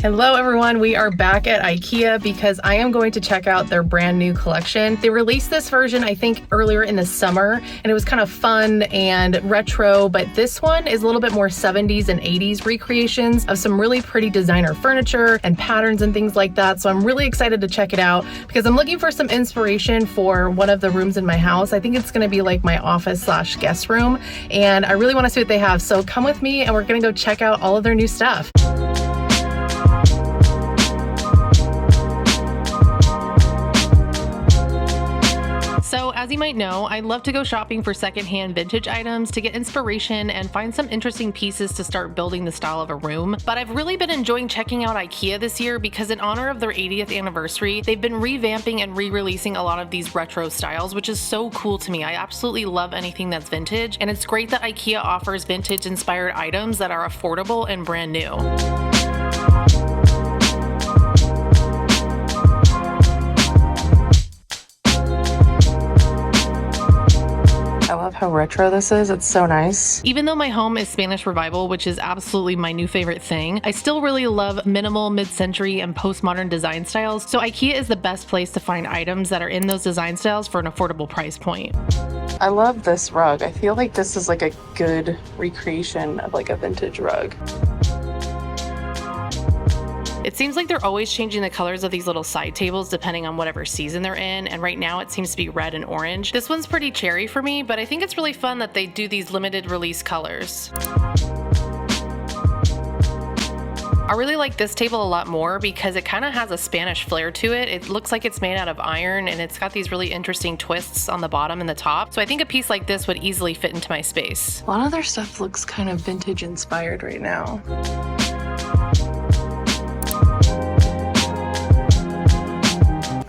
Hello everyone, we are back at IKEA because I am going to check out their brand new collection. They released this version I think earlier in the summer and it was kind of fun and retro, but this one is a little bit more 70s and 80s recreations of some really pretty designer furniture and patterns and things like that. So I'm really excited to check it out because I'm looking for some inspiration for one of the rooms in my house. I think it's going to be like my office / guest room and I really want to see what they have. So come with me and we're going to go check out all of their new stuff. So as you might know, I love to go shopping for secondhand vintage items to get inspiration and find some interesting pieces to start building the style of a room. But I've really been enjoying checking out IKEA this year because in honor of their 80th anniversary, they've been revamping and re-releasing a lot of these retro styles, which is so cool to me. I absolutely love anything that's vintage, and it's great that IKEA offers vintage inspired items that are affordable and brand new. I love how retro this is. It's so nice. Even though my home is Spanish Revival, which is absolutely my new favorite thing, I still really love minimal, mid-century, and postmodern design styles, so IKEA is the best place to find items that are in those design styles for an affordable price point. I love this rug. I feel like this is like a good recreation of like a vintage rug. It seems like they're always changing the colors of these little side tables depending on whatever season they're in, and right now it seems to be red and orange. This one's pretty cherry for me, but I think it's really fun that they do these limited release colors. I really like this table a lot more because it kind of has a Spanish flair to it. It looks like it's made out of iron and it's got these really interesting twists on the bottom and the top. So I think a piece like this would easily fit into my space. A lot of their stuff looks kind of vintage inspired right now.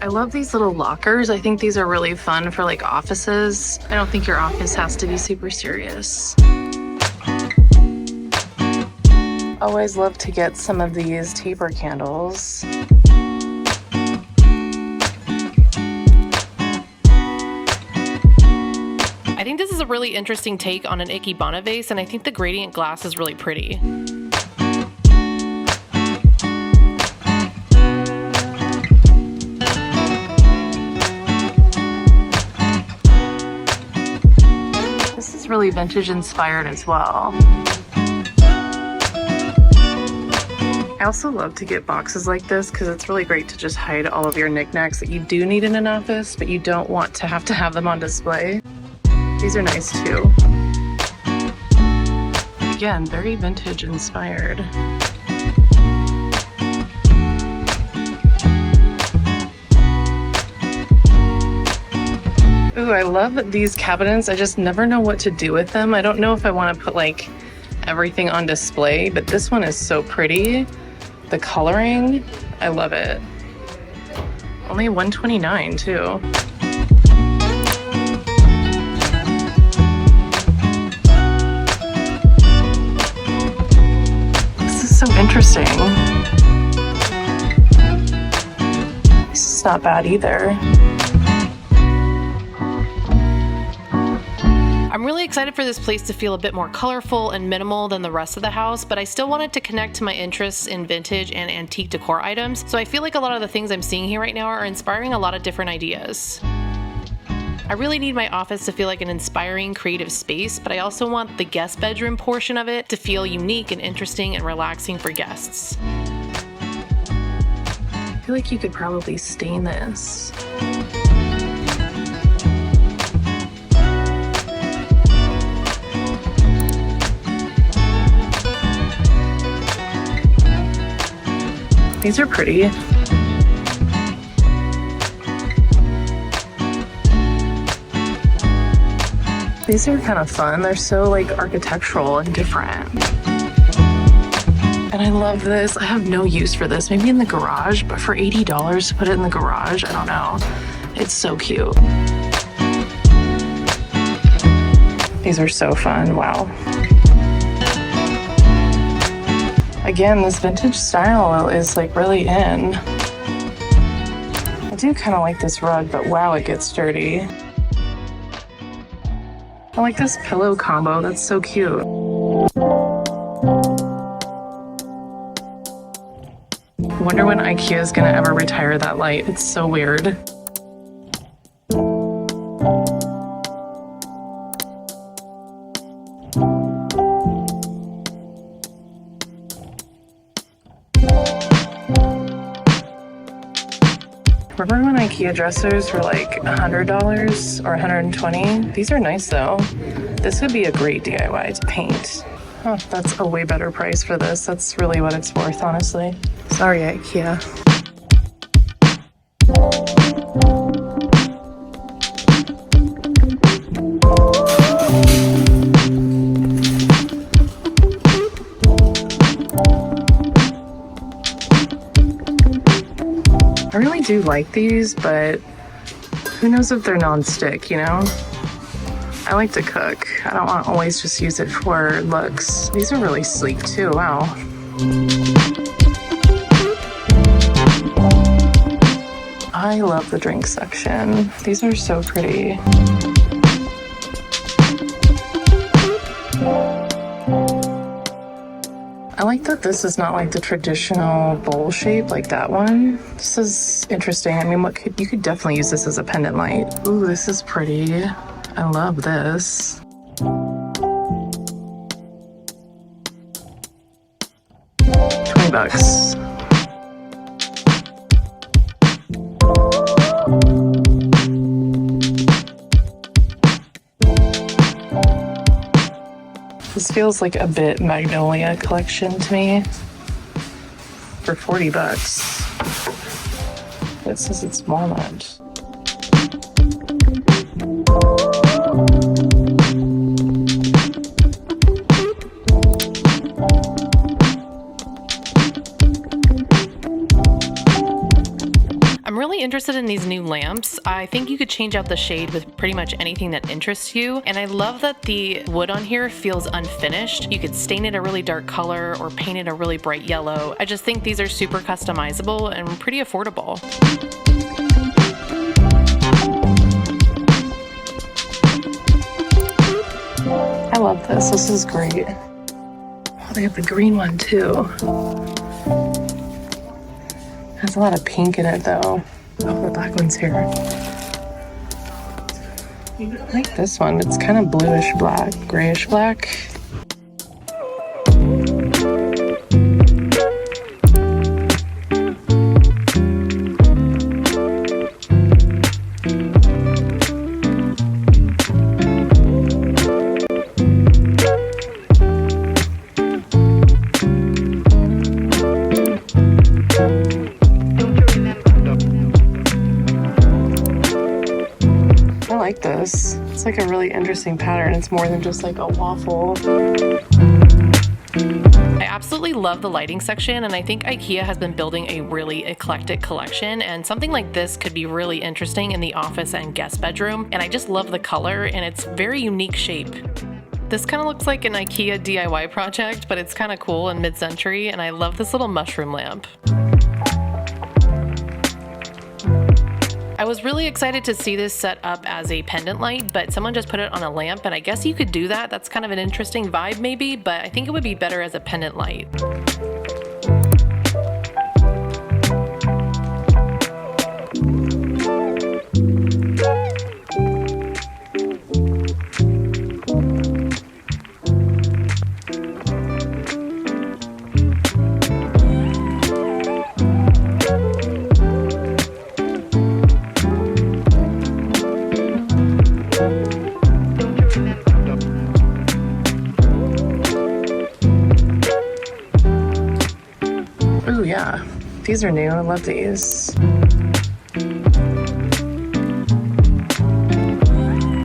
I love these little lockers. I think these are really fun for like offices. I don't think your office has to be super serious. Always love to get some of these taper candles. I think this is a really interesting take on an Ikebana vase, and I think the gradient glass is really pretty. Really vintage inspired as well. I also love to get boxes like this because it's really great to just hide all of your knickknacks that you do need in an office, but you don't want to have them on display. These are nice too. Again, very vintage inspired. Ooh, I love these cabinets. I just never know what to do with them. I don't know if I want to put like everything on display, but this one is so pretty. The coloring, I love it. Only $129 too. This is so interesting. This is not bad either. I'm really excited for this place to feel a bit more colorful and minimal than the rest of the house, but I still wanted to connect to my interests in vintage and antique decor items, so I feel like a lot of the things I'm seeing here right now are inspiring a lot of different ideas. I really need my office to feel like an inspiring, creative space, but I also want the guest bedroom portion of it to feel unique and interesting and relaxing for guests. I feel like you could probably stain this. These are pretty. These are kind of fun. They're so like architectural and different. And I love this. I have no use for this. Maybe in the garage, but for $80 to put it in the garage, I don't know. It's so cute. These are so fun. Wow. Again, this vintage style is like really in. I do kind of like this rug, but wow, it gets dirty. I like this pillow combo. That's so cute. I wonder when IKEA is gonna ever retire that light. It's so weird. Remember when IKEA dressers were like $100 or $120? These are nice though. This would be a great DIY to paint. Oh, that's a way better price for this. That's really what it's worth, honestly. Sorry, IKEA. I really do like these, but who knows if they're non-stick, you know? I like to cook. I don't want to always just use it for looks. These are really sleek too, wow. I love the drink section. These are so pretty. I like that this is not like the traditional bowl shape like that one. This is interesting. I mean, you could definitely use this as a pendant light. Ooh, this is pretty. I love this. $20. This feels like a bit Magnolia collection to me for $40. It says it's walnut. I'm really interested in these new lamps. I think you could change out the shade with pretty much anything that interests you. And I love that the wood on here feels unfinished. You could stain it a really dark color or paint it a really bright yellow. I just think these are super customizable and pretty affordable. I love this. This is great. Oh, they have the green one too. Has a lot of pink in it though. Oh, the black one's here. I like this one. It's kind of bluish black, grayish black. This. It's like a really interesting pattern. It's more than just like a waffle. I absolutely love the lighting section, and I think IKEA has been building a really eclectic collection, and something like this could be really interesting in the office and guest bedroom. And I just love the color and its very unique shape. This kind of looks like an IKEA DIY project, but it's kind of cool and mid-century, and I love this little mushroom lamp. I was really excited to see this set up as a pendant light, but someone just put it on a lamp, and I guess you could do that. That's kind of an interesting vibe maybe, but I think it would be better as a pendant light. Ooh, yeah. These are new. I love these.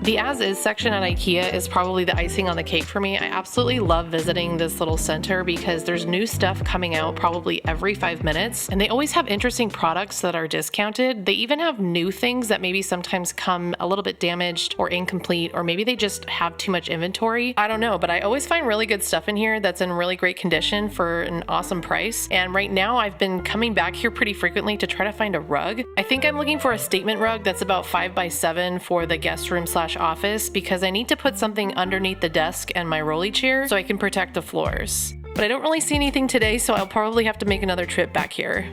The as-is section at IKEA is probably the icing on the cake for me. I absolutely love visiting this little center because there's new stuff coming out probably every 5 minutes, and they always have interesting products that are discounted. They even have new things that maybe sometimes come a little bit damaged or incomplete, or maybe they just have too much inventory. I don't know, but I always find really good stuff in here that's in really great condition for an awesome price. And right now I've been coming back here pretty frequently to try to find a rug. I think I'm looking for a statement rug that's about 5 by 7 for the guest room / office, because I need to put something underneath the desk and my rolly chair so I can protect the floors. But I don't really see anything today, so I'll probably have to make another trip back here.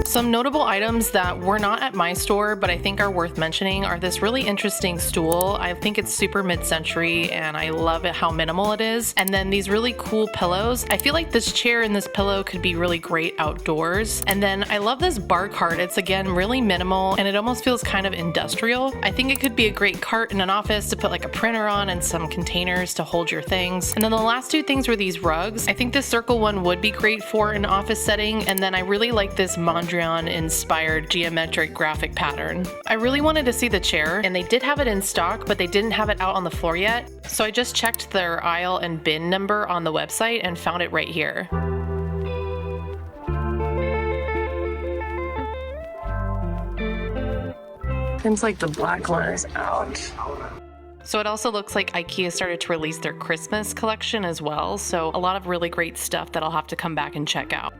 Some notable items that were not at my store, but I think are worth mentioning are this really interesting stool. I think it's super mid-century and I love it how minimal it is. And then these really cool pillows. I feel like this chair and this pillow could be really great outdoors. And then I love this bar cart. It's again really minimal and it almost feels kind of industrial. I think it could be a great cart in an office to put like a printer on and some containers to hold your things. And then the last two things were these rugs. I think this circle one would be great for an office setting. And then I really like this Mondrian inspired geometric graphic pattern. I really wanted to see the chair and they did have it in stock, but they didn't have it out on the floor yet. So I just checked their aisle and bin number on the website and found it right here. Seems like the black one is out. So it also looks like IKEA started to release their Christmas collection as well. So a lot of really great stuff that I'll have to come back and check out.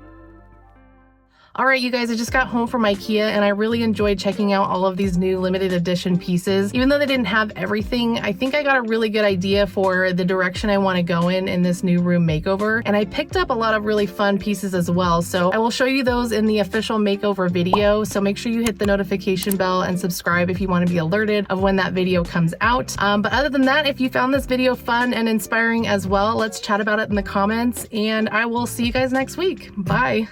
All right, you guys, I just got home from IKEA and I really enjoyed checking out all of these new limited edition pieces. Even though they didn't have everything, I think I got a really good idea for the direction I want to go in this new room makeover. And I picked up a lot of really fun pieces as well. So I will show you those in the official makeover video. So make sure you hit the notification bell and subscribe if you want to be alerted of when that video comes out. But other than that, if you found this video fun and inspiring as well, let's chat about it in the comments and I will see you guys next week. Bye.